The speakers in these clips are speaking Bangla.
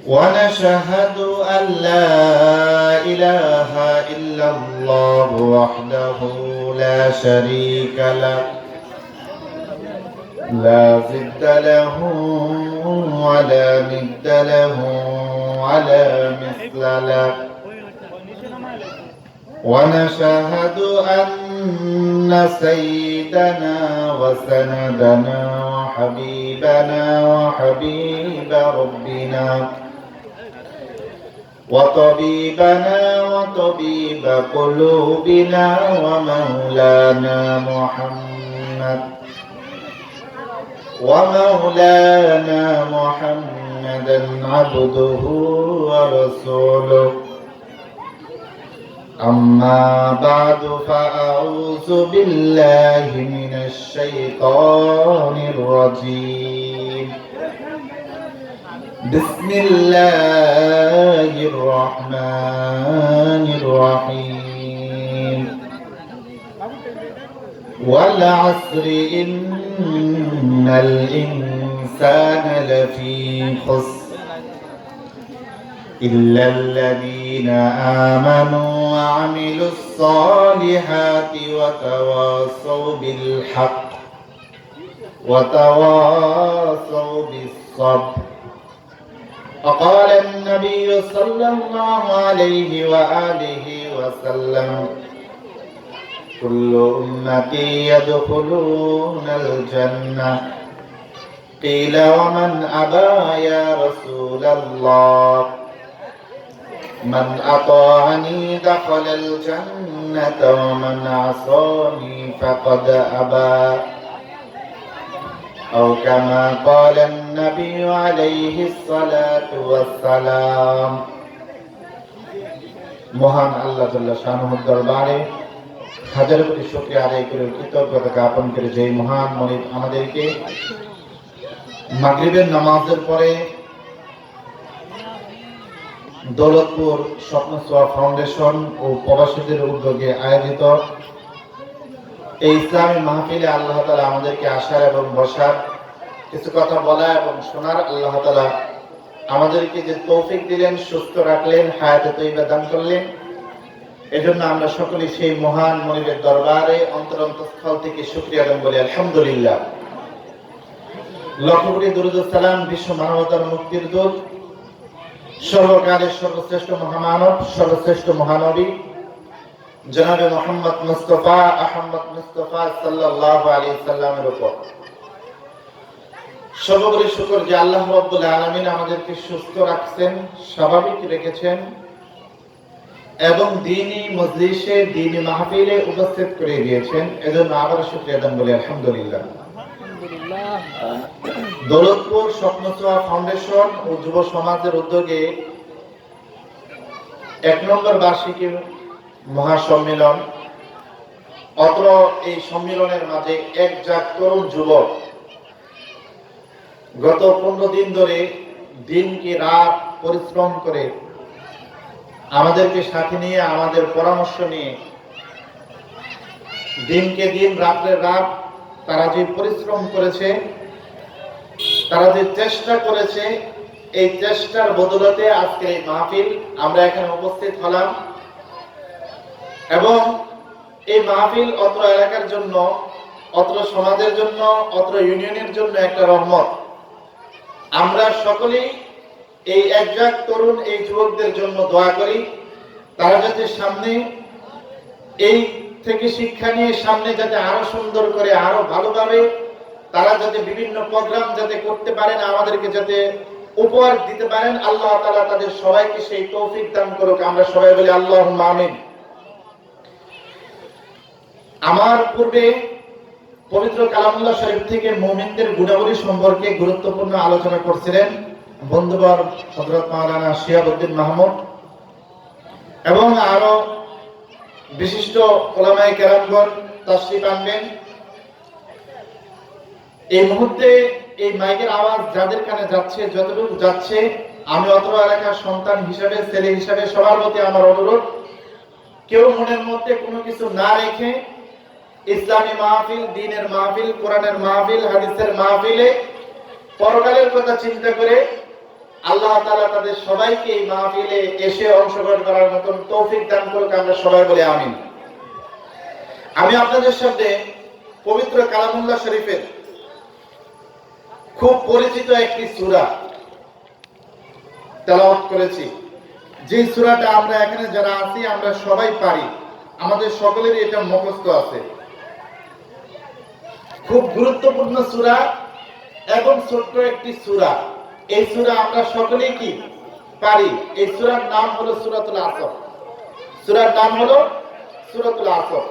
ونشهد أن لا إله إلا الله وحده لا شريك له لا ضد له ولا ند له ولا مثل له ونشهد أن سيدنا وسندنا وحبيبنا وحبيب ربنا وطبيبنا وطبيب قلوبنا ومولانا محمدا عبده ورسوله. أما بعد فأعوذ بالله من الشيطان الرجيم. بسم الله الرحمن الرحيم. والعصر إن الإنسان لفي خسر إلا الذين آمنوا وعملوا الصالحات وتواصوا بالحق وتواصوا بالصبر. وقال النبي صلى الله عليه وآله وسلم: كل أمتي يدخلون الجنة. قيل ومن أبى يا رسول الله؟ من أطاعني دخل الجنة ومن عصاني فقد أبى، أو كما قال النبي عليه الصلاة والسلام. মহান আল্লাহ জাল্লা শানুহুর দরবারে হাজার কোটি শুকরিয়া আদায় করে কৃতজ্ঞতা জ্ঞাপন করে যে মহান মনিব আমাদেরকে মাগরিবের নামাজের পরে দৌলতপুর স্বপ্নছোঁয়া ফাউন্ডেশন ও প্রবাসীদের উদ্যোগে আয়োজিত এই ইসলামী মাহফিলে আল্লাহ তাআলা আমাদেরকে আসার এবং বসার, কিছু কথা বলা এবং শোনার আল্লাহ তাআলা আমাদেরকে যে তৌফিক দিলেন, সুস্থ রাখলেন, হায়াতে তৈয়বা দান করলেন, এজন্য আমরা সকলেই সেই মহান মনিবের দরবারে অন্তরস্থল থেকে শুকরিয়া আদায় করি আলহামদুলিল্লাহ। লক্ষ কোটি দরুদ ও সালাম বিশ্ব মানবতার মুক্তির দূত, সর্বকালের সর্বশ্রেষ্ঠ মহামানব, সর্বশ্রেষ্ঠ মহানবী জনাবে মুহাম্মদ মুস্তাফা আহমদ মুস্তাফা সাল্লাল্লাহু আলাইহি সাল্লামের উপর সর্বোপরি শুকর যে আল্লাহ রাব্বুল আলামিন আমাদেরকে সুস্থ রাখছেন, স্বাভাবিক রেখেছেন এবং দ্বীনি মজলিসে দ্বীনি মাহফিলে উপস্থিত করে দিয়েছেন, এজন্য আবার শুকরিয়া আদায় করি আলহামদুলিল্লাহ। দৌলতপুর স্বপ্নছোঁয়া ফাউন্ডেশন ও যুব সমাজের উদ্যোগে ১ নম্বর বার্ষিকী মহাসম্মেলন। অত্র এই সম্মেলনের মাঝে এক জাক তরুণ যুবক গত 15 দিন ধরে দিন কি রাত পরিশ্রম করে আমাদেরকে সাথে নিয়ে, আমাদের পরামর্শ নিয়ে দিনকে দিন রাত্রে রাত তারা যে পরিশ্রম করেছে, তারা যে চেষ্টা করেছে, এই চেষ্টার বদৌলতে আজকে এই মাহফিল আমরা এখানে উপস্থিত হলাম। এবং এই মাহফিল অত্র এলাকার জন্য, অত্র সমাজের জন্য, অত্র ইউনিয়নের জন্য একটা রহমত। আমরা সকলেই এই একজাক তরুণ এই যুবকদের জন্য দোয়া করি, তারা যাতে সামনে এই থেকে শিক্ষা নিয়ে সামনে যাতে আরো সুন্দর করে, আরো ভালোভাবে তারা যাতে বিভিন্ন প্রোগ্রাম যাতে করতে পারেন, আমাদেরকে যাতে উপহার দিতে পারেন। আল্লাহ তাআলা তাদের সবাইকে সেই তৌফিক দান করুক। আমরা সবাই বলি আল্লাহুম্মা আমিন। আমার পূর্বে পবিত্র কালামুল্লাহ শরীফ থেকে মুমিনদের গুণাবলী সম্পর্কে গুরুত্বপূর্ণ আলোচনা করছিলেন বন্ধুবর হযরত মাওলানা শিহাবুদ্দিন মাহমুদ এবং আরো বিশিষ্ট উলামায়ে কেরামগণ তাশরীফ আনবেন। এই মুহূর্তে এই মাইকের আওয়াজ যাদের কানে যাচ্ছে, যতটুকু যাচ্ছে, আমি অত্র এলাকার সন্তান হিসেবে, ছেলে হিসেবে সবার প্রতি আমার অনুরোধ, কেউ মনের মধ্যে কোনো কিছু না রেখে ইসলামী মাহফিল, দ্বীনের মাহফিল, কোরআনের মাহফিল, হাদিসের মাহফিলে পরকালের কথা চিন্তা করে আল্লাহ তাআলা তাদের সবাইকে এই মাহফিলে এসে অংশগ্রহণ করার মতন তৌফিক দান করুক। আমরা সবাই বলি আমিন। আমি আপনাদের সামনে পবিত্র কালামুল্লাহ শরীফের খুব পরিচিত একটি সূরা তেলাওয়াত করেছি, যে সূরাটা আমরা এখানে যারা আছি আমরা সবাই পারি, আমাদের সকলেরই এটা মুখস্থ আছে। খুব গুরুত্বপূর্ণ সূরা এবং ছোট্ট একটি সূরা। এই সূরা আমরা সকলেই কি পারি। এই সূরার নাম হলো সূরাতুল আসর। সূরার নাম হলো সূরাতুল আসর।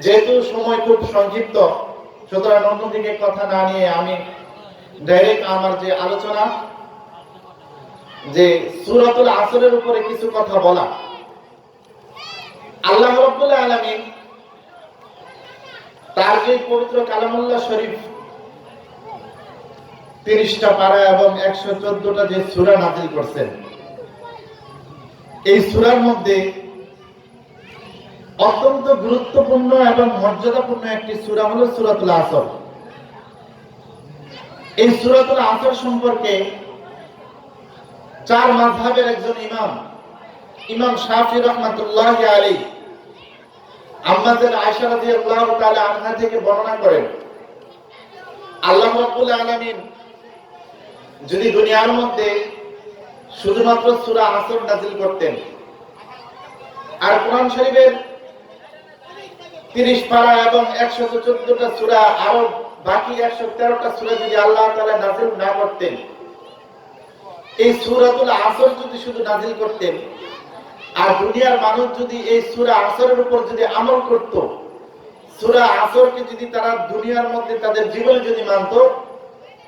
যেহেতু সময় খুব সংক্ষিপ্ত, সুতরাং অন্যদিকে কথা না নিয়ে আমি ডাইরেক্ট আমার যে আলোচনা, যে সূরাতুল আসরের উপরে কিছু কথা বলা। আল্লাহ রাব্বুল আলামিন তার যে পবিত্র কালামুল্লাহ শরীফ 30টা পারা এবং 114টা যে সূরা নাযিল করছেন, এই সূরার মধ্যে অত্যন্ত গুরুত্বপূর্ণ এবং মর্যাদাপূর্ণ একটি সূরা হলো সূরাতুল আসর। এই সূরাতুল আসর সম্পর্কে 4 মাযহাবের একজন ইমাম শাফিঈ রাহমাতুল্লাহি আলাইহি আম্মাজান আয়েশা রাদিয়াল্লাহু তাআলা আনহা থেকে বর্ণনা করেন, আল্লাহ রাব্বুল আলামিন যদি দুনিয়ার মধ্যে শুধুমাত্র সূরা আসর নাযিল করতেন আর কোরআন শরীফের 30 পারা এবং 114টা সূরা আরো বাকি 113টা সূরা যদি আল্লাহ তাআলা নাযিল না করতেন, এই সূরাতুল আসর যদি শুধু নাযিল করতেন আর দুনিয়ার মানুষ যদি এই সূরা আসরের উপর যদি আমল করত, সূরা আসরকে যদি তারা দুনিয়ার মধ্যে তাদের জীবনে যদি মানত,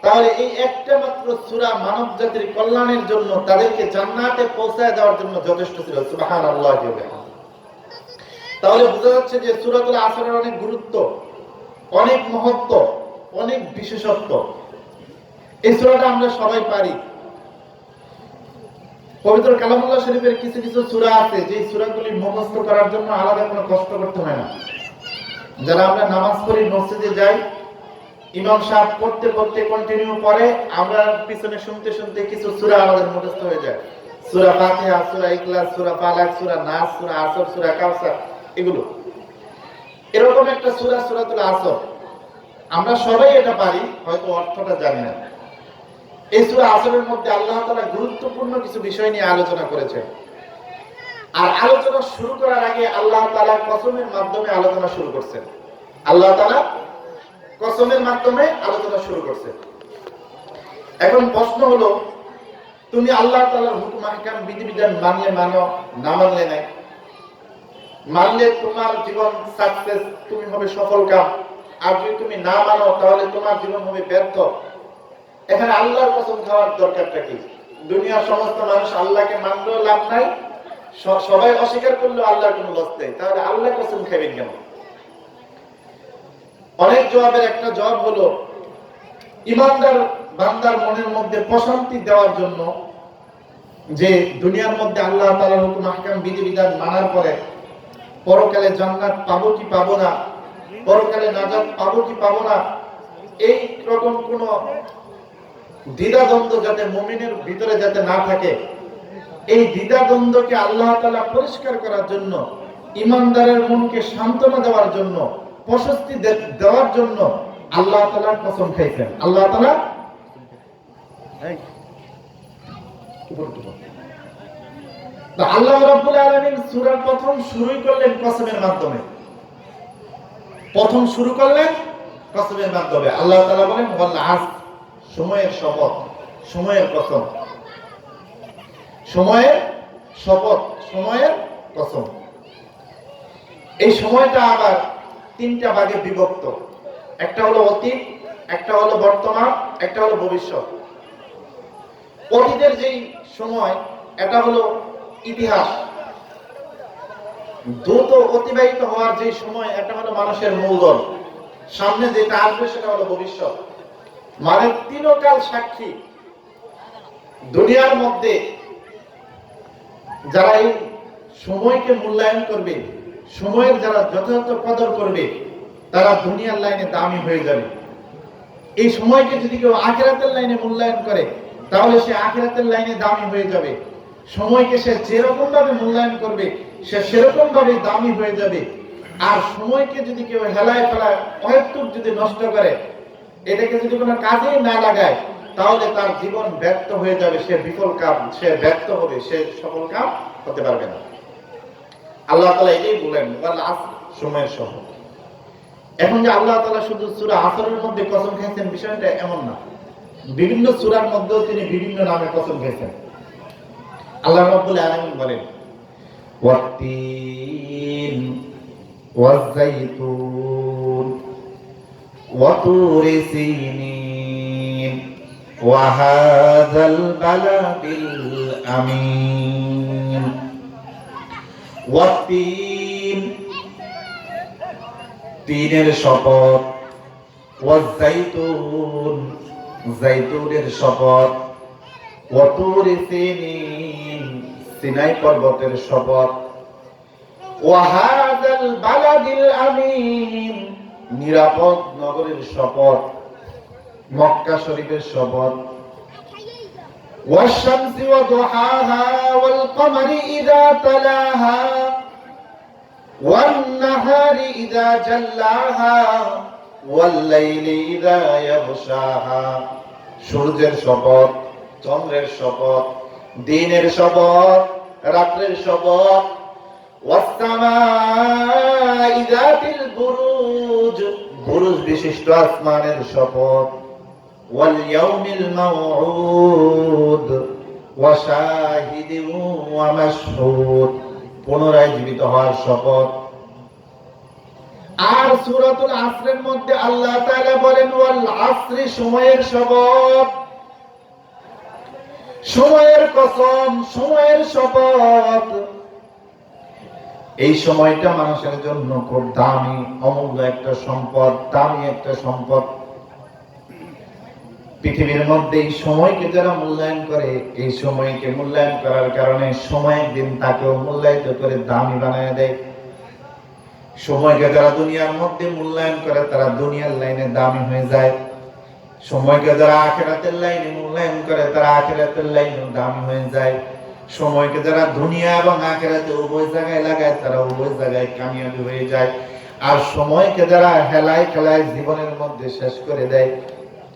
তাহলে এই একটা মাত্র সূরা মানব জাতির কল্যাণের জন্য, তাদেরকে জান্নাতে পৌঁছায় দেওয়ার জন্য যথেষ্ট ছিল। সুবহানাল্লাহ। তাহলে বোঝা যাচ্ছে যে সূরাতুল আসরের অনেক গুরুত্ব, অনেক মহত্ব, অনেক বিশেষত্ব। এই সূরাটা আমরা সবাই পারি। পবিত্র কালামুল্লাহ শরীফের কিছু কিছু সূরা আছে যে সূরাগুলি মুখস্থ করার জন্য আলাদা কোনো কষ্ট করতে হয় না। যারা আমরা নামাজ পড়ি, মসজিদে যাই, ইমাম সাহেব পড়তে পড়তে কন্টিনিউ করে, আমরা পিছনে শুনতে শুনতে কিছু সূরা আমাদের মুখস্থ হয়ে যায়। সূরা ফাতিহা, সূরা ইখলাস, সূরা ফালাক, সূরা নাস, সূরা আসর, সূরা কাউসার, এগুলো। এরকম একটা সূরা সূরাতুল আসর, আমরা সবাই এটা পারি, হয়তো অর্থটা জানি না। এই সূরা আসরের মধ্যে আল্লাহ তাআলা গুরুত্বপূর্ণ কিছু বিষয় নিয়ে আলোচনা করেছেন। আর আলোচনা শুরু করার আগে আল্লাহ তাআলা কসমের মাধ্যমে আলোচনা শুরু করছেন। আল্লাহ তাআলা কসমের মাধ্যমে আলোচনা শুরু করছেন। এখন প্রশ্ন হলো, তুমি আল্লাহ তাআলার হুকুম আহকাম বিধিবিধান মানলে মানো, না মানলে নাই। মানলে তোমার জীবন সাকসেস, তুমি হবে সফল কাম। আর যদি তুমি না মানো তাহলে তোমার জীবন হবে ব্যর্থ। এখানে আল্লাহর কসম খাওয়ার দরকারটা কি? দুনিয়ার সমস্ত মানুষ আল্লাহকে মানলেও লাভ নাই, সবাই অস্বীকার করলেও আল্লাহর কোনো লস নেই, তাহলে আল্লাহ কসম খাবেন কেন? অনেক জবাবের একটা জবাব হলো, ইমানদার বান্দার মনের মধ্যে প্রশান্তি দেওয়ার জন্য, যে দুনিয়ার মধ্যে আল্লাহ তাআলার হুকুম আহকাম বিধিবিধান মানার পরে পরকালে জান্নাত পাবো কি পাবো না, পরকালে নাজাত পাবো কি পাবো না, এই রকম কোন দ্বিধাদ্বন্দ্ব যাতে মুমিনের ভিতরে যাতে না থাকে, এই দ্বিধাদ্বন্দ্বকে আল্লাহ তাআলা পরিষ্কার করার জন্য, ইমানদারের মনকে সান্ত্বনা দেওয়ার জন্য, প্রশস্তি দেওয়ার জন্য আল্লাহ তাআলার কসম খাইছেন। আল্লাহ তাআলা আল্লাহ রাব্বুল আলামিন সূরার প্রথম শুরুই করলেন কসমের মাধ্যমে। প্রথম শুরু করলেন কসমের মাধ্যমে। আল্লাহ তাআলা বলেন ওয়াল আসর, সময়ের শপথ, সময়ের কসম, সময়ের শপথ, সময়ের কসম। এই সময়টা আবার 3টা ভাগে বিভক্ত। একটা হলো অতীত, একটা হলো বর্তমান, একটা হলো ভবিষ্যৎ। অতীতের যেই সময়, এটা হলো ইতিহাস, দ্রুত অতিবাহিত হওয়ার যে সময়, এটা হলো মানুষের মূলধন। সামনে যেটা আসবে সেটা হলো ভবিষ্যৎ। মানে তিনকাল সাক্ষী। দুনিয়ার মধ্যে যারা এই সময়কে মূল্যায়ন করবে, সময়ের যারা যথাযথ কদর করবে, তারা দুনিয়ার লাইনে দামি হয়ে যাবে। এই সময়কে যদি কেউ আখিরাতের লাইনে মূল্যায়ন করে তাহলে সে আখিরাতের লাইনে দামি হয়ে যাবে। সময়কে সে যেরকম ভাবে মূল্যায়ন করবে সে সেরকম ভাবে দামি হয়ে যাবে। আর সময়কে যদি কেউ হেলায় ফেলায় অহেতুক যদি নষ্ট করে, এটাকে যদি কোনো কাজেই না লাগায়, তাহলে তার জীবন ব্যর্থ হয়ে যাবে। সে বিফল কাম, সে ব্যর্থ হবে, সে সফল কাম হতে পারবে না। আল্লাহ তাআলা এটাই বলেন, ওয়াল আসর, সময়ের শপথ। এখন যে আল্লাহ তাআলা শুধু সূরা আসরের মধ্যে কসম খেয়েছেন বিষয়টা এমন না, বিভিন্ন সূরার মধ্যেও তিনি বিভিন্ন নামে কসম খেয়েছেন। আল্লাহ রাব্বুল আলামিন বলেন, ওয়াত-তিন ওয়াজ-যাইতুন ওয়া তুরি সিনিন ওয়া হাযাল বালাদিল আমিন। ওয়াত-তিন, তিনের শপথ, ওয়াজ-যাইতুন, যাইতুনের শপথ, ওয়া তুরি সিনিন, সিনাই পর্বতের শপথ, ওয়া হাযাল বালাদিল আমিন, নিরাপদ নগরের শপথ, মক্কা শরীফের শপথ, ওয়াশ-শামসি ওয়া দুহাহা ওয়াল কমারি ইযা তালাহা ওয়ান নাহারি ইযা জাল্লাহা ওয়াল লাইলি ইযা ইয়াগশাহা, সূর্যের শপথ, চন্দ্রের শপথ, দিনের শপথ, রাত্রের শপথ, ওয়াস-সামাই যাতিল বুরুজ, বুরুজ বিশিষ্ট আসমানের শপথ, ওয়াল ইয়াউমিল মাউউদ ওয়া শাহিদিন ওয়া মাশহুদ, পুনরায় জীবিত হওয়ার শপথ। আর সূরাতুল আসরের মধ্যে আল্লাহ তাআলা বলেন, ওয়াল আসরি, সময়ের শপথ, সময়ের কসম, সময়ের শপথ। এই সময়টা মানুষের জন্য খুব দামি, অমূল্য একটা সম্পদ, দামি একটা সম্পদ। পৃথিবীর মধ্যে এই সময়কে যারা মূল্যায়ন করে, এই সময়কে মূল্যায়ন করার কারণে সময়ের দিন তাকেও মূল্যায়িত করে দামি বানায় দেয়। সময়কে যারা দুনিয়ার মধ্যে মূল্যায়ন করে তারা দুনিয়ার লাইনে দামি হয়ে যায়। সময়কে যারা আখিরাতের লাইনে মূল্যায়ন করে তারা আখিরাতের লাইনে দামি হয়ে যায়। সময়কে যারা দুনিয়া এবং আখিরাতে উভয় জায়গায় লাগায় তারা উভয় জায়গায় কামিয়াবি হয়ে যায়। আর সময়কে যারা হেলায় খেলায় জীবনের মধ্যে শেষ করে দেয়,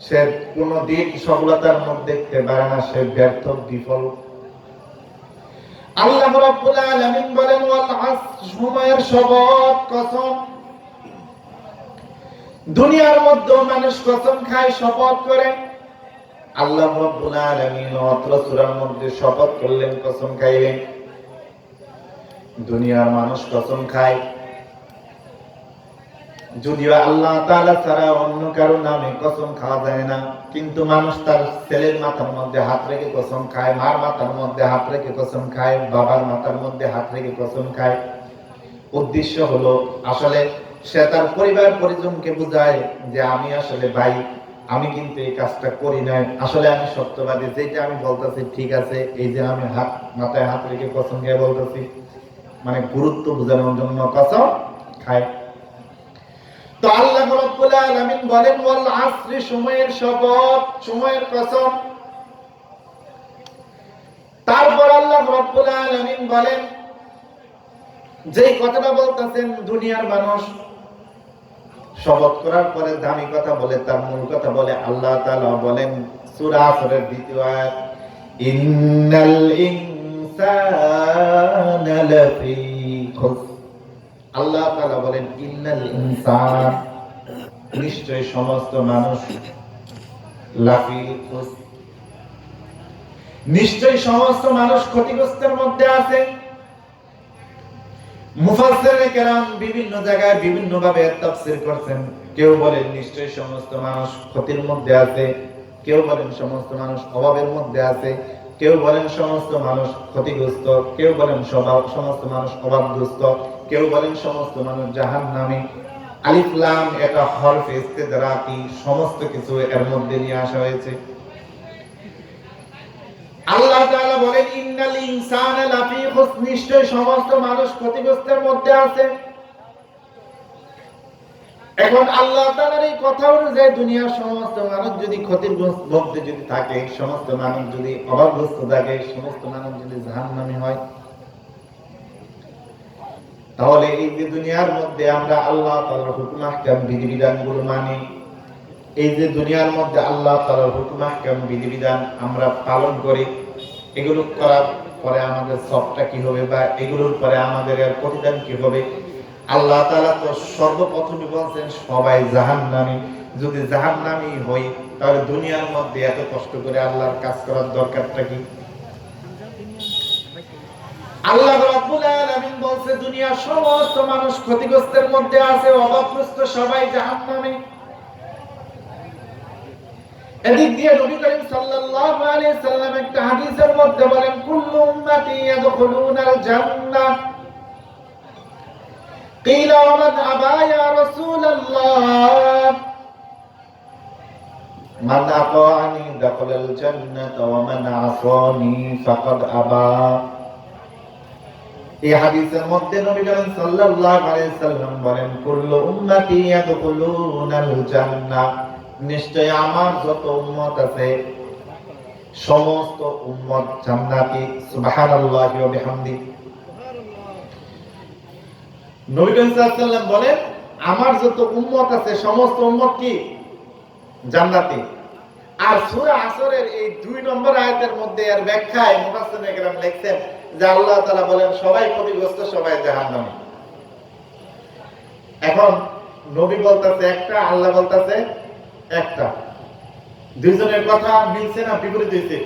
সে কোনো দিক সফলতার মধ্যে দেখতে পারে না, সে ব্যর্থ, বিফল। আল্লাহ রাব্বুল আলামিন বলেন, ওয়াল আসর, সময়ের শপথ, কসম। দুনিয়ার মধ্যে মানুষ কসম খায়, শপথ করে। আল্লাহ রাব্বুল আলামিন অত্র সূরার মধ্যে শপথ করলেন, কসম খাইলেন। দুনিয়ার মানুষ কসম খায়, যদিও আল্লাহ তাআলা ছাড়া অন্য কারো নামে কসম খাওয়া যায় না, কিন্তু মানুষ তার ছেলের মাথার মধ্যে হাত রেখে কসম খায়, মার মাথার মধ্যে হাত রেখে কসম খায়, বাবার মাথার মধ্যে হাত রেখে কসম খায়। উদ্দেশ্য হলো আসলে সে তার পরিবার পরিজনকে বুঝায় যে আমি আসলে ভাই, আমি কিন্তু এই কাজটা করি নাই, আসলে আমি সত্যবাদী, যেটা আমি বলতেছি ঠিক আছে, এই যে আমি হাত মাথায় হাত রেখে কসম খেয়ে বলতেছি, মানে গুরুত্ব বোঝানোর জন্য কসম খায়। তো আল্লাহ রাব্বুল আলামিন বলেন, ওয়াল আসরি, সময়ের শপথ, সময়ের কসম। তারপর আল্লাহ রাব্বুল আলামিন বলেন, যেই কথাটা বলতেছেন দুনিয়ার মানুষ শপথ করার পরে দামি কথা বলে, তার মূল কথা বলে। আল্লাহ তাআলা বলেন সূরা আসরের দ্বিতীয় আয়াত, ইন্নাল ইনসানা লাফি খুসর। আল্লাহ তাআলা বলেন ইন্নাল ইনসান, নিশ্চয় সমস্ত মানুষ, লাফি খুসর, নিশ্চয় সমস্ত মানুষ ক্ষতিগ্রস্তের মধ্যে আছে। মুফাসসিরিনে কেরাম বিভিন্ন জায়গায় বিভিন্ন ভাবে তাফসীর করেছেন। কেউ বলেন নিশ্চয় সমস্ত মানুষ ক্ষতির মধ্যে আছে, কেউ বলেন সমস্ত মানুষ অভাবের মধ্যে আছে, কেউ বলেন সমস্ত মানুষ ক্ষতিগ্রস্ত, কেউ বলেন সমস্ত মানুষ অভাবগ্রস্ত, কেউ বলেন সমস্ত মানুষ জাহান্নামী। আলিফ লাম এটা হরফ ইস্তিদরাকি, সমস্ত কিছু এর মধ্যে নিয়ে আসা হয়েছে। আল্লাহ তাআলা বলেন ইন্নাল ইনসানা লাফি খুসর, নিশ্চয় সমস্ত মানুষ ক্ষতিগ্রস্তের মধ্যে আছে। এখন আল্লাহ তাআলার এই কথা অনুযায়ী দুনিয়ার সমস্ত মানুষ যদি ক্ষতির মধ্যে যদি থাকে, সমস্ত মানুষ যদি অভাবগ্রস্ত থাকে, সমস্ত মানুষ যদি জাহান্নামী হয়, তাহলে এই যে দুনিয়ার মধ্যে আমরা আল্লাহ তাআলার হুকুম আহকাম বিধিবিধানগুলো মানি, এই যে দুনিয়ার মধ্যে আল্লাহ তাআলার হুকুম আহকাম বিধিবিধান আমরা পালন করি, এগুলো করার পরে আমাদের সবটা কি হবে বা এগুলোর পরে আমাদের এর প্রতিদান কি হবে? আল্লাহ তাআলা তো সর্বপ্রথমে বলছেন সবাই জাহান্নামী। যদি জাহান্নামী হই তাহলে দুনিয়ার মধ্যে এত কষ্ট করে আল্লাহর কাজ করার দরকারটা কি? আল্লাহ রাব্বুল আলামিন বলছে দুনিয়ার সমস্ত মানুষ ক্ষতিগ্রস্তের মধ্যে আছে, অভাবগ্রস্ত, সবাই জাহান্নামী। এদিক দিয়ে নবী করিম সাল্লাল্লাহু আলাইহি সাল্লাম একটা হাদিসের মধ্যে বলেন কুল্লু উম্মতি ইয়াদখুলুনাল জান্নাহ قيل ومن أبى يا رسول الله من أطاعني دخل الجنة ومن عصاني فقد أبى। এই হাদিসের মধ্যে নবী করিম সাল্লাল্লাহু আলাইহি সাল্লাম বলেন কুল্লু উম্মতি ইয়াদখুলুনাল জান্নাহ, নিশ্চয় আমার যত উম্মত আছে সমস্ত উম্মত জান্নাতি। সুবহানাল্লাহি ওয়া বিহামদিহি। নবী করিম সাল্লাল্লাহু আলাইহি সাল্লাম বলেন আমার যত উম্মত আছে সমস্ত উম্মত কি? জান্নাতি। আর সূরা আসরের এই 2 নম্বর আয়াতের মধ্যে এর ব্যাখ্যায় মুফাসসিরিনে কেরাম লিখছেন যে আল্লাহ তাআলা বলেন সবাই ক্ষতিগ্রস্ত, সবাই জাহান্নামী। এখন নবী বলতেছে একটা, আল্লাহ বলতেছে একটা, দুইজনের কথা মিলছে না বিপরীত হইছে?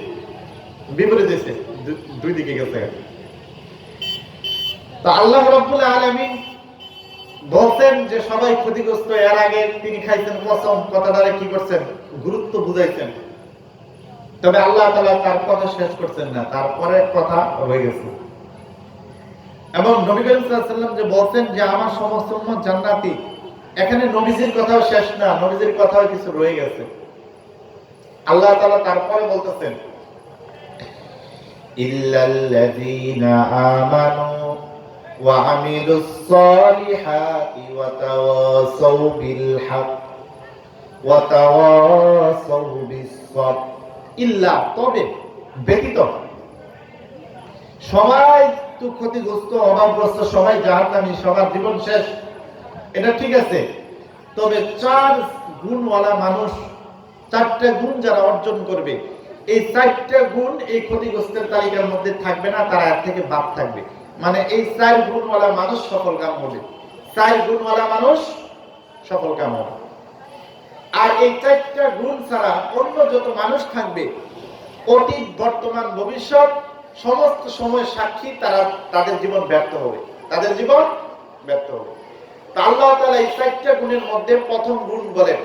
বিপরীত হইছে, দুই দিকে গেছে। তো আল্লাহ রাব্বুল আলামিন বলছেন যে সবাই ক্ষতিগ্রস্ত, এর আগে তিনি খাইছেন কসম, কথাটারে কি করছেন? গুরুত্ব বুঝাইছেন। তবে আল্লাহ তাআলা তার কথা শেষ করছেন না, তারপরে কথা রয়ে গেছে। এবং নবী করিম সাল্লাল্লাহু আলাইহি ওয়াসাল্লাম যে বলছেন যে আমার সমস্ত উম্মত জান্নাতি, এখানে নবীজির কথাও শেষ না, নবীজির কথাও কিছু রয়ে গেছে। আল্লাহ তাআলা তারপরে বলতেছেন ইল্লাল্লাযীনা আমানু ওয়া আমিলুস সালিহাতি ওয়া তাওয়াসাউ বিল হক ওয়া তাওয়াসাউ বিস সবর। ইল্লা, তবে, ব্যতীত, সবাই তো ক্ষতিগ্রস্ত, অভাবগ্রস্ত, সবাই জাহান্নামী, সবার জীবন শেষ, এটা ঠিক আছে। তবে 4 গুণওয়ালা মানুষ, 4টা গুণ যারা অর্জন করবে, এই 4টা গুণ এই ক্ষতিগ্রস্তের তালিকার মধ্যে থাকবে না, তারা এর থেকে বাদ থাকবে। মানে এই 4 গুণওয়ালা মানুষ সফল কাম হবে, 4 গুণওয়ালা মানুষ সফল কাম হবে। আর এই 4টা গুণ ছাড়া অন্য যত মানুষ থাকবে, অতীত, বর্তমান, ভবিষ্যৎ সমস্ত সময় সাক্ষী, তারা তাদের জীবন ব্যর্থ হবে, তাদের জীবন ব্যর্থ হবে। তা আল্লাহ তাআলা এই 4টা গুণের মধ্যে প্রথম গুণ বলেন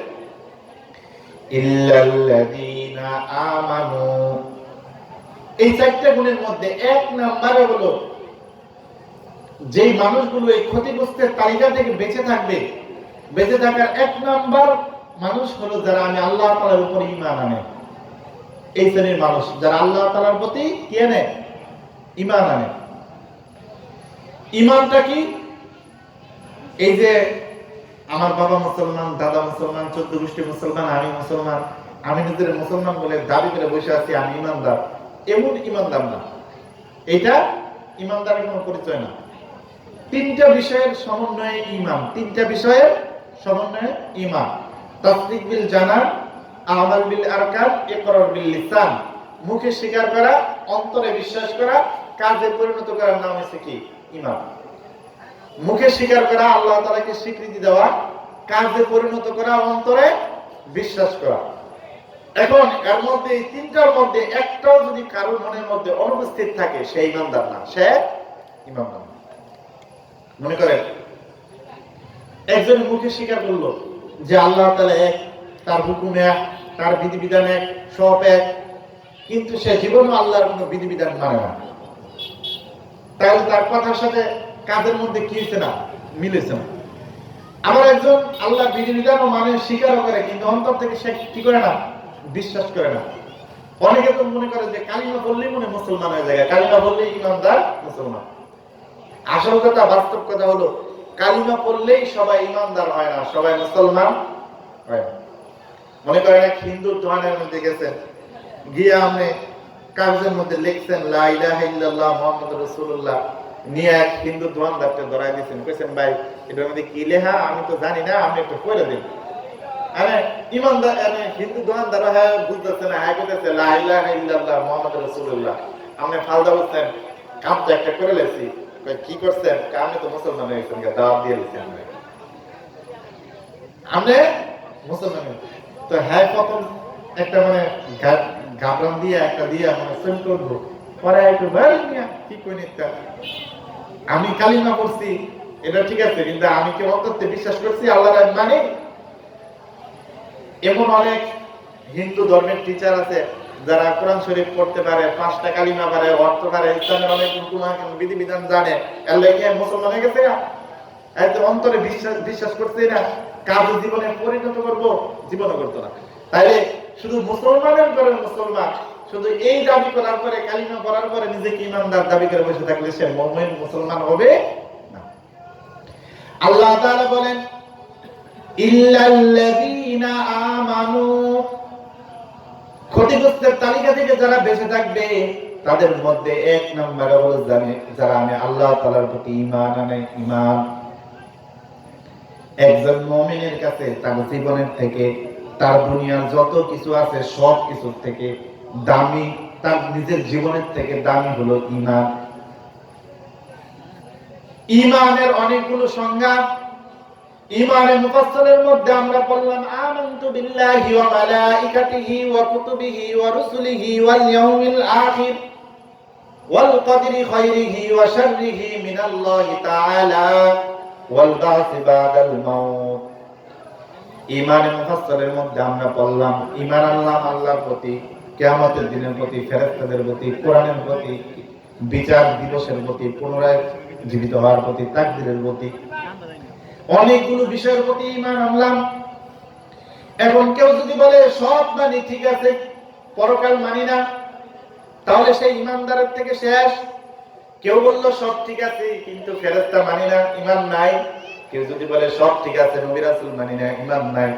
ইল্লাল্লাযীনা আমানু। এই 4টা গুণের মধ্যে 1 নম্বরে হলো যেই মানুষগুলো এই ক্ষতিগ্রস্তের তালিকা থেকে বেঁচে থাকবে, বেঁচে থাকার 1 নম্বর মানুষ হলো যারা আমি আল্লাহ তাআলার উপর ঈমান আনে। এই শ্রেণীর মানুষ যারা আল্লাহ তাআলার প্রতি কি আনে? ঈমান আনে। ঈমানটা কি? এই যে আমার বাবা মুসলমান, দাদা মুসলমান, 14 গোষ্ঠী মুসলমান, আমি মুসলমান, আমি নিজের মুসলমান বলে দাবি করে বসে আছি আমি ঈমানদার, এমন ঈমানদার না। এটা ঈমানদারের কোনো পরিচয় না। 3টা বিষয়ের সমন্বয়ে ঈমান, 3টা বিষয়ের সমন্বয়ে ঈমান। তাসদীক বিল জানান, আমাল বিল আরকান, ইকরার বিল লিসান। মুখে স্বীকার করা, অন্তরে বিশ্বাস করা, কাজে পরিণত করার নাম হচ্ছে কি? ঈমান। মুখে স্বীকার করা, আল্লাহ তাআলাকে স্বীকৃতি দেওয়া, কাজে পরিণত করা, অন্তরে বিশ্বাস করা। এখন এর মধ্যে এই 3টার মধ্যে একটাও যদি কারোর মনের মধ্যে অনুপস্থিত থাকে, সে ঈমানদার না, সে ঈমানদার না। মনে করেন একজন মুখে স্বীকার করলো যে আল্লাহ তাআলা এক, তার হুকুম এক, তার বিধিবিধান এক, সব এক, কিন্তু সে জীবনও আল্লাহর কোনো বিধিবিধান মানে না, তাহলে তার কথার সাথে কাজের মধ্যে কি হয়েছে না? মিলেছে না। আবার একজন আল্লাহর বিধিবিধানও মানে, স্বীকারও করে, কিন্তু অন্তর থেকে সে কি করে না? বিশ্বাস করে না। অনেকে তো মনে করে যে কালিমা বললেই মনে মুসলমান হয়ে যায়, কালিমা বললেই ঈমানদার, মুসলমান। আসল কথা, বাস্তব কথা হলো কালিমা পড়লেই সবাই ইমানদার হয় না, সবাই মুসলমান হয় না। মনে করেন এক হিন্দু দোয়ানের মধ্যে গেছেন, গিয়ে আপনি কাগজের মধ্যে লিখছেন লা ইলাহা ইল্লাল্লাহ মুহাম্মাদুর রাসূলুল্লাহ, নিয়ে এক হিন্দু দোয়ানদারকে ধরাই দিয়েছেন, কইছেন ভাই এটার মধ্যে কি লেখা আমি তো জানি না, আপনি একটু পড়ে দিন। আরে ইমানদার হিন্দু দোয়ানদার হ্যাঁ বুঝতেছে না, হ্যাঁ কইতেছে লা ইলাহা ইল্লাল্লাহ মুহাম্মাদুর রাসূলুল্লাহ। আপনি ফালদা বলছেন কাম তো একটা করে লেছি, কি করছেন আপনি তো মুসলমান হয়ে গেছেন, দাওয়াত দিয়ে দিয়েছেন আপনি মুসলমান। তো হ্যাঁ প্রথম একটা মানে গাবরান দিয়ে একটা দিয়ে মানে সেম করবো, পরে একটু কি কই নিতে আমি কালিমা পড়ছি এটা ঠিক আছে, কিন্তু আমি কি অন্তরে বিশ্বাস করছি আল্লাহর মানে। এমন অনেক হিন্দু ধর্মের টিচার আছে যারা কোরআন শরীফ পড়তে পারে, 5টা কালিমা পারে, অর্থ পারে, ইসলামের অনেক বিধিবিধান জানে, আল্লাহ কি মুসলমান হয়ে গেছে না? একদম অন্তরে বিশ্বাস করছে না, কাজ জীবনে পরিণত করব, জীবনও করতো না। তাইলে শুধু মুসলমানের করে মুসলমান, শুধু এই দাবি করার পরে কালিমা পড়ার পরে নিজেকে ইমানদার দাবি করে বসে থাকলে সে মুমিন মুসলমান হবে না। আল্লাহ তাআলা বলেন ইল্লাল্লাযীনা আমানু, ক্ষতিগ্রস্তের তালিকা থেকে যারা বেঁচে থাকবে তাদের মধ্যে 1 নম্বরে হলো যারা আমি আল্লাহ তাআলার প্রতি ঈমান আনে। ঈমান একজন মুমিনের কাছে তার জীবনের থেকে, তার দুনিয়ার যত কিছু আছে সব কিছুর থেকে দামি, তার নিজের জীবনের থেকে দামি হলো ঈমান। ঈমানের অনেকগুলো সংজ্ঞা ঈমানের মুফাসসালের মধ্যে আমরা পড়লাম আমানতু বিল্লাহি ওয়া মালাইকাতিহি ওয়া কুতুবিহি ওয়া রুসুলিহি ওয়াল ইয়াউমিল আখির ওয়াল কদরি খাইরিহি ওয়া শাররিহি মিনাল্লাহি তাআলা ওয়াল বা'সি বা'দাল মাউত। ঈমানের মুফাসসালের মধ্যে আমরা পড়লাম ঈমান আনলাম আল্লাহর প্রতি, কিয়ামতের দিনের প্রতি, ফেরেশতাদের প্রতি, কোরআনের প্রতি, বিচার দিবসের প্রতি, পুনরায় জীবিত হওয়ার প্রতি, তাকদীরের প্রতি, অনেকগুলো বিষয়ের প্রতি ঈমান আনলাম। এখন কেউ যদি বলে সব মানি ঠিক আছে, পরকাল মানি না, তাহলে সেই ঈমানদারের থেকে শেষ। কেউ বলল সব ঠিক আছে কিন্তু ফেরেশতা মানি না, ঈমান নাই। কেউ যদি বলে সব ঠিক আছে নবী রাসূল মানি না, ঈমান নাই।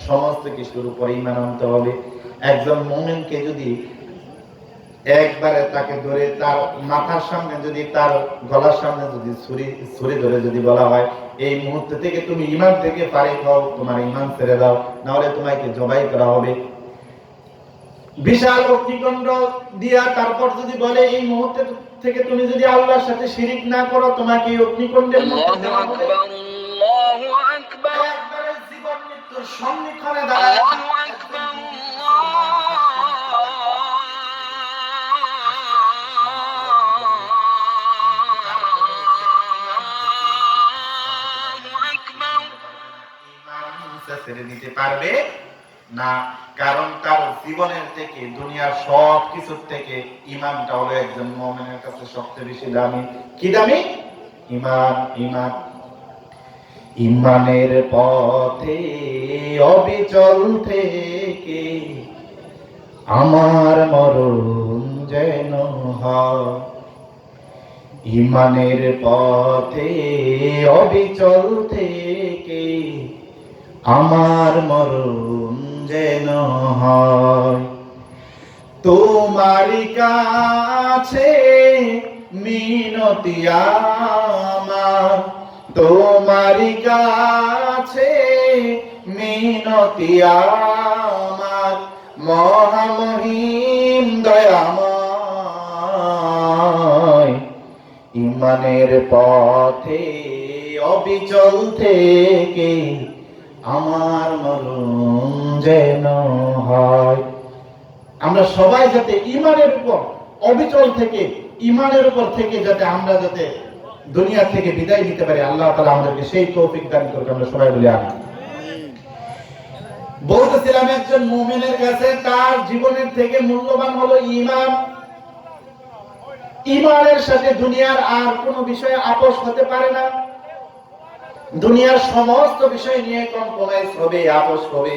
সমস্ত কিছুর উপর ঈমান আনতে হবে। একজন মুমিনকে যদি একবারে তাকে ধরে তার মাথার সামনে যদি, তার গলার সামনে যদি ছুরি ধরে যদি বলা হয় এই মুহূর্ত থেকে তুমি ঈমান থেকে ফারিক হও, তোমার ঈমান ছেড়ে দাও, না হলে তোমাকে জবাই করা হবে, বিশাল অগ্নিকুণ্ড দিয়া তারপর যদি বলে এই মুহূর্ত থেকে তুমি যদি আল্লাহর সাথে শিরিক না করো তোমাকে এই অগ্নিকুণ্ডের মধ্যে দেওয়া হবে। আল্লাহু আকবার, একবারে জীবন মৃত্যুর সম্মুখীনে দাঁড়ায় আল্লাহু আকবার, ছেড়ে দিতে পারবে না, কারণ তার জীবনের থেকে দুনিয়ার সব কিছুর থেকে ঈমানটা হলো একজন মুমিনের কাছে সবচেয়ে বেশি দামি। কি দামি? ঈমান। ঈমান, ঈমানের পথে অবিচল থেকে আমার মরণ যেন হয়। ঈমানের পথে অবিচল থেকে আমার মরণ যেন হয়। তোমার কাছে মিনতি আমার, তোমার কাছে মিনতি আমার, মহামহিম দয়াময়। ঈমানের পথে অবিচল থেকে আমার মরণ যেন হয়। আমরা সবাই যাতে ঈমানের উপর অবিচল থেকে, ঈমানের উপর থেকে যাতে আমরা যাতে দুনিয়া থেকে বিদায় নিতে পারি, আল্লাহ তাআলা আমাদেরকে সেই তৌফিক দান করুন। আমরা সবাই বলি আমিন। বলতেছিলাম একজন মুমিনের কাছে তার জীবনের থেকে মূল্যবান হলো ঈমান। ঈমানের সাথে দুনিয়ার আর কোনো বিষয়ে আপোষ হতে পারে না। দুনিয়ার সমস্ত বিষয় নিয়ে কম্প্রোমাইজ হবে, আপোষ হবে।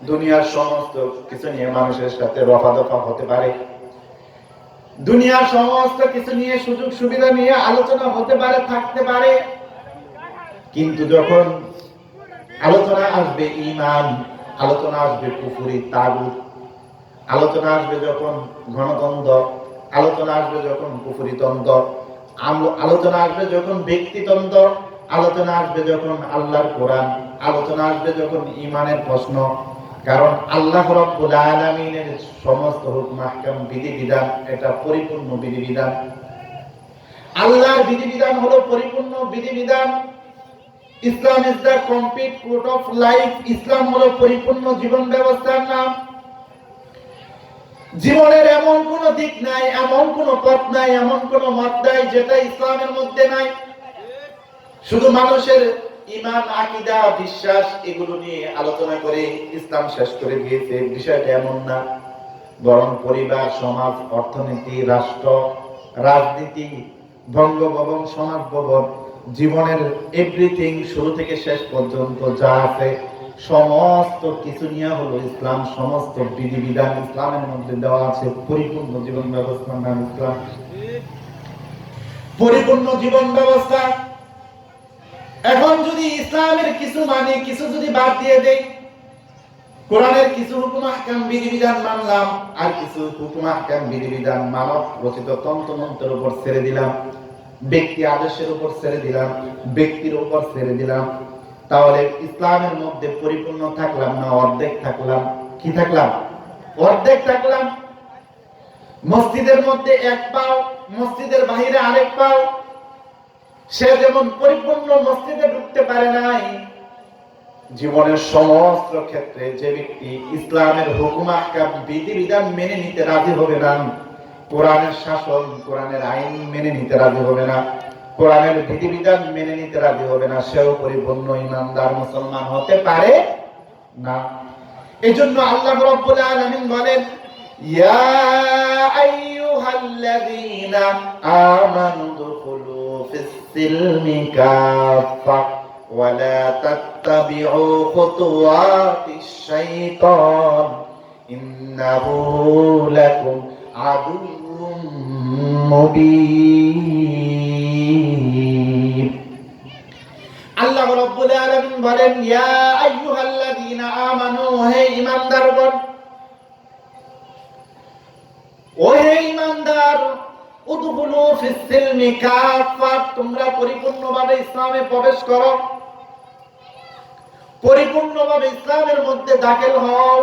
দুনিয়ার সমস্ত কিছু নিয়ে মানুষের সাথে রফাদফা হতে পারে, দুনিয়ার সমস্ত কিছু নিয়ে সুযোগ সুবিধা নিয়ে আলোচনা হতে পারে, থাকতে পারে, কিন্তু যখন আলোচনা আসবে ঈমান, আলোচনা আসবে কুফরি তাগুত, আলোচনা আসবে যখন গণতন্ত্র, আলোচনা আসবে যখন কুফরিতন্ত্র, আলোচনা আসবে যখন ব্যক্তিতন্ত্র, আলোচনা আসবে যখন আল্লাহর কোরআন, আলোচনা আসবে যখন ঈমানের প্রশ্ন। কারণ আল্লাহ রাব্বুল আলামিনের সমস্ত হুকুম আহকাম বিধিবিধান এটা পরিপূর্ণ বিধিবিধান। আল্লাহর বিধিবিধান হলো পরিপূর্ণ বিধিবিধান। Islam is the complete code of life. Islam হলো পরিপূর্ণ জীবন ব্যবস্থার নাম। জীবনের এমন কোন দিক নাই, এমন কোন পথ নাই, এমন কোন মত নাই যেটা ইসলামের মধ্যে নাই। শুধু মানুষের ঈমান, আকীদা, বিশ্বাস এগুলো নিয়ে আলোচনা করে ইসলাম শেষ করে দিয়েছে, বিষয়টা এমন না। বরং পরিবার, সমাজ, অর্থনীতি, রাষ্ট্র, রাজনীতি, বঙ্গভবন, সমাজ ভবন, জীবনের এভরিথিং শুরু থেকে শেষ পর্যন্ত যা আছে সমস্ত কিছু নিয়ে হলো ইসলাম। সমস্ত বিধিবিধান ইসলামের মধ্যে দেওয়া আছে। পরিপূর্ণ জীবন ব্যবস্থার নাম ইসলাম। পরিপূর্ণ জীবন ব্যবস্থা। এখন যদি ইসলামের কিছু মানে কিছু যদি বাদ দিয়ে দেই, কোরআনের কিছু হুকুম আহকাম বিধিবিধান মানলাম, আর কিছু হুকুম আহকাম বিধিবিধান মানব রচিত তন্ত্রমন্ত্রের উপর ছেড়ে দিলাম, ব্যক্তি আদেশের উপর ছেড়ে দিলাম, ব্যক্তির উপর ছেড়ে দিলাম, তাহলে ইসলামের মধ্যে পরিপূর্ণ থাকলাম না অর্ধেক থাকলাম? কি থাকলাম? অর্ধেক থাকলাম। মসজিদের মধ্যে এক পাও, মসজিদের বাহিরে আরেক পাও। সে যেমন পরিপূর্ণ মসজিদে ঢুকতে পারে নাই, জীবনের সমস্ত ক্ষেত্রে যে ব্যক্তি ইসলামের হুকুম আহকাম বিধিবিধান মেনে নিতে রাজি হবে না, কোরআনের শাসন, কোরআনের আইন মেনে নিতে রাজি হবে না, কোরআনের বিধিবিধান মেনে নিতে রাজি হবে না, সেও পরিপূর্ণ ঈমানদার মুসলমান হতে পারে না। এজন্য আল্লাহ রাব্বুল আলামিন বলেন, ইয়া আইয়ুহাল্লাযীনা আমানু দুখুলু ফিস-সিলমি কাফা ওয়া লা তাত্তাবিউ খুতুওয়াতিশ শাইতান ইন্নাহু লাকুম আদুউম মুবিন। আল্লাহ রাব্বুল আলামিন বলেন, ইয়া আইয়ুহাল্লাযীনা আমানু, হে ঈমানদারগণ, ও হে ঈমানদার, উদখুলু ফিস-সিলমি কাফা, তোমরা পরিপূর্ণভাবে ইসলামে প্রবেশ করো, পরিপূর্ণভাবে ইসলামের মধ্যে দাখিল হও।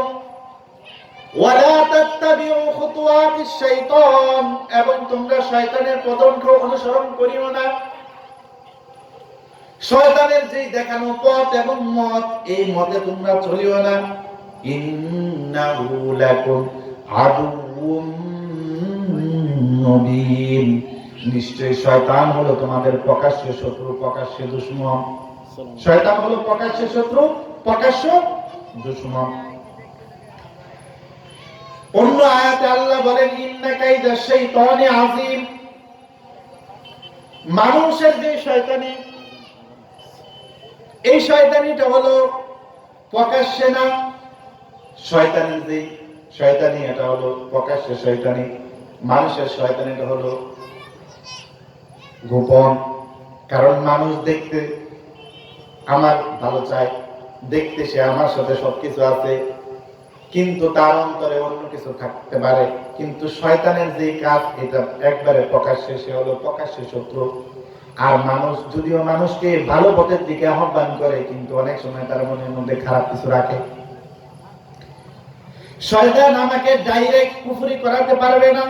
ওয়া লা তাত্তাবিউ খুতুওয়াতিশ শাইতান, এবং তোমরা শয়তানের পদঙ্ক অনুসরণ করিও না। শয়তানের যেই দেখানো পথ এবং মত, এই মতে তোমরা চলিও না। ইন্নাহু লাকুম আদুউম মুবিন, নিশ্চয়ই শয়তান হলো তোমাদের প্রকাশ্য শত্রু, প্রকাশ্য দুশমন। শয়তান হলো প্রকাশ্য শত্রু, প্রকাশ্য দুশমন। অন্য আয়াতে আল্লাহ বলেন, ইন্না কাইদা শাইতানি আযীম, মানুষের যে শয়তানি, এই শয়তানিটা হলো প্রকাশ্যে না। শয়তানের যে শয়তানি এটা হলো প্রকাশ্যে শয়তানি, মানুষের শয়তানিটা হলো গোপন। কারণ মানুষ দেখতে আমার ভালো চায়, দেখতে সে আমার সাথে সবকিছু আছে, কিন্তু তার অন্তরে অন্য কিছু থাকতে পারে। কিন্তু শয়তানের যে কাজ এটা একবারে প্রকাশ্যে, সে হলো প্রকাশ্যে শত্রু। আর মানুষ যদিও মানুষকে ভালো পথের দিকে আহ্বান করে, কিন্তু অনেক সময় তার মনের মধ্যে খারাপ কিছু রাখে। শয়তান আমাকে ডাইরেক্ট কুফরি করাতে পারবে না,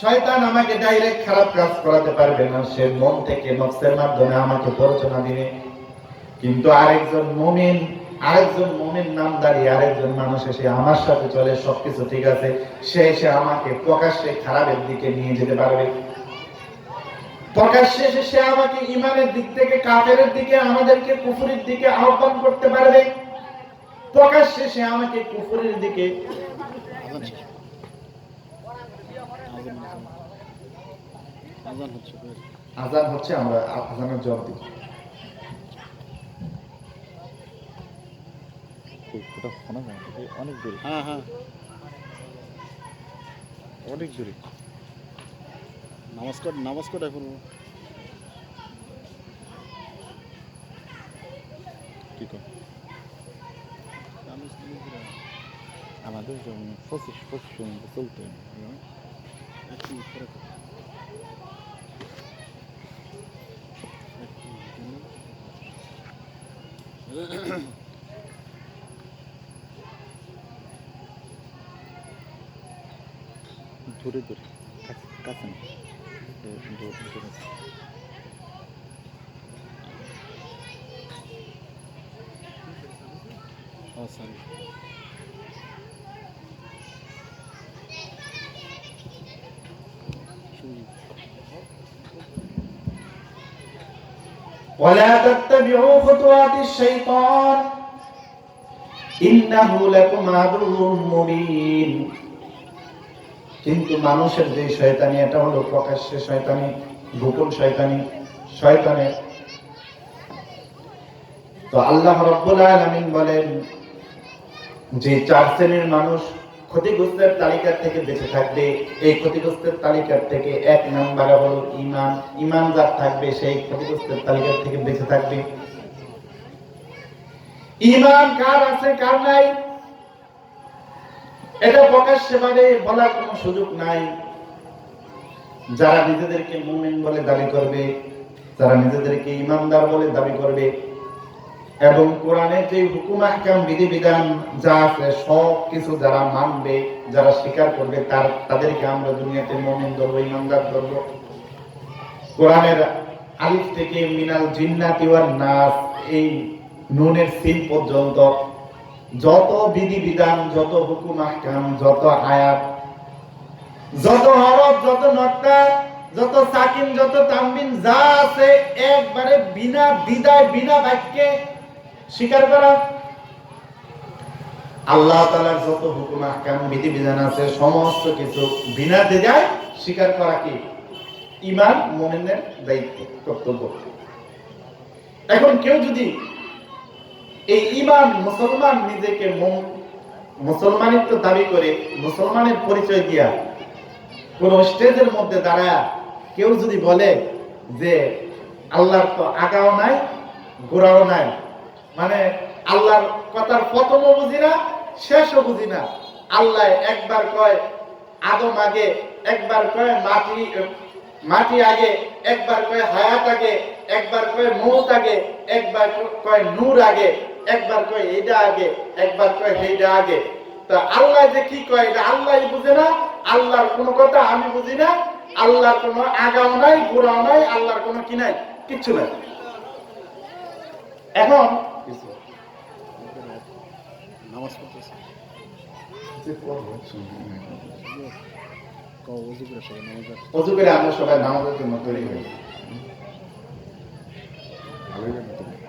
শয়তান আমাকে ডাইরেক্ট খারাপ কাজ করাতে পারবে না, সে মন থেকে নফসের মাধ্যমে আমাকে প্ররোচনা দিবে। কিন্তু আরেকজন মুমিন নামদারি আরেকজন মানুষ এসে আমার সাথে চলে, সবকিছু ঠিক আছে, সে এসে আমাকে প্রকাশ্যে খারাপের দিকে নিয়ে যেতে পারবে। প্রকাশ্যে সে আমাকে ঈমানের দিক থেকে কাফেরের দিকে, আমাদেরকে কুফরির দিকে আহ্বান করতে পারবে। প্রকাশ্যে সে আমাকে কুফরির দিকে। আযান হচ্ছে, আমরা আযানের জবাব দিই। অনেক দূরে, হ্যাঁ হ্যাঁ অনেক দূরে। নামাজ কাট এখন। কি কর আমাদের যেমন 25 মধ্যে চলতে দূরে দূরে কাছে না দূরে সরি ولا تتبعوا خطوات الشيطان إنه لكم عدو مبين কিন্তু মানুষের যে শয়তানি এটা হলো প্রকাশ্যে শয়তানি, গোপন শয়তানি, শয়তানের। তো আল্লাহ রাব্বুল আলামিন বলেন যে 4 শ্রেণীর মানুষ ক্ষতিগ্রস্তের তালিকা থেকে বেঁচে থাকবে। এই ক্ষতিগ্রস্তের তালিকার থেকে 1 নম্বরে হলো ঈমান। ঈমান যার থাকবে সেই ক্ষতিগ্রস্তের তালিকা থেকে বেঁচে থাকবে। ঈমান কার আছে কার নাই এটা প্রকাশ্যে মানে বলার কোনো সুযোগ নাই। যারা নিজেদেরকে মুমিন বলে দাবি করবে, যারা নিজেদেরকে ঈমানদার বলে দাবি করবে এবং কোরআনের যে হুকুম আহকাম বিধিবিধান যা আছে সব কিছু যারা মানবে, যারা স্বীকার করবে তাদেরকে আমরা দুনিয়াতে মুমিন ধরবো, ঈমানদার ধরবো। কোরআনের আলিফ থেকে মিনাল জিন্নাতি ওয়ান নাস এই নুনের সিন পর্যন্ত যত বিধিবিধান, যত হুকুম আহকাম, যত আয়াত, যত হরফ, যত নকতা, যত সাকিন, যত তানবিন যা আছে একবারে বিনা দ্বিধায় বিনা বাক্যে স্বীকার করা। আল্লাহ তাআলার যত হুকুম আহকাম বিধিবিধান আছে সমস্ত কিছু বিনা দ্বিধায় স্বীকার করা কি ঈমান মুমিনের দায়িত্ব, কর্তব্য। এখন কেউ যদি এই ঈমান মুসলমান নিজেকে মুসলমানিত্ব দাবি করে, মুসলমানের পরিচয় দিয়া কোন স্টেজের মধ্যে দাঁড়ায় কেউ যদি বলে যে আল্লাহর তো আগাও নাই গোড়াও নাই, মানে আল্লাহর কথার প্রথমও বুঝি না শেষও বুঝি না, আল্লাহ একবার কয় আদম আগে, একবার কয় মাটি আগে, একবার কয় হায়াত আগে, একবার কয় মৌত আগে, একবার কয় নূর আগে, একবার কয় এইটা আগে, একবার কয় সেইটা আগে। তা আল্লাহ যে কি কয় এটা আল্লাহই বুঝে না, আল্লাহর কোনো কথা আমি বুঝি না, আল্লাহর কোনো আগাও নাই গোড়াও নাই, আল্লাহর কোনো কি নাই, কিচ্ছু নাই। এখন নামাজ পড়তেছে অজু করে আমরা সবাই নামাজের জন্য তৈরি হই।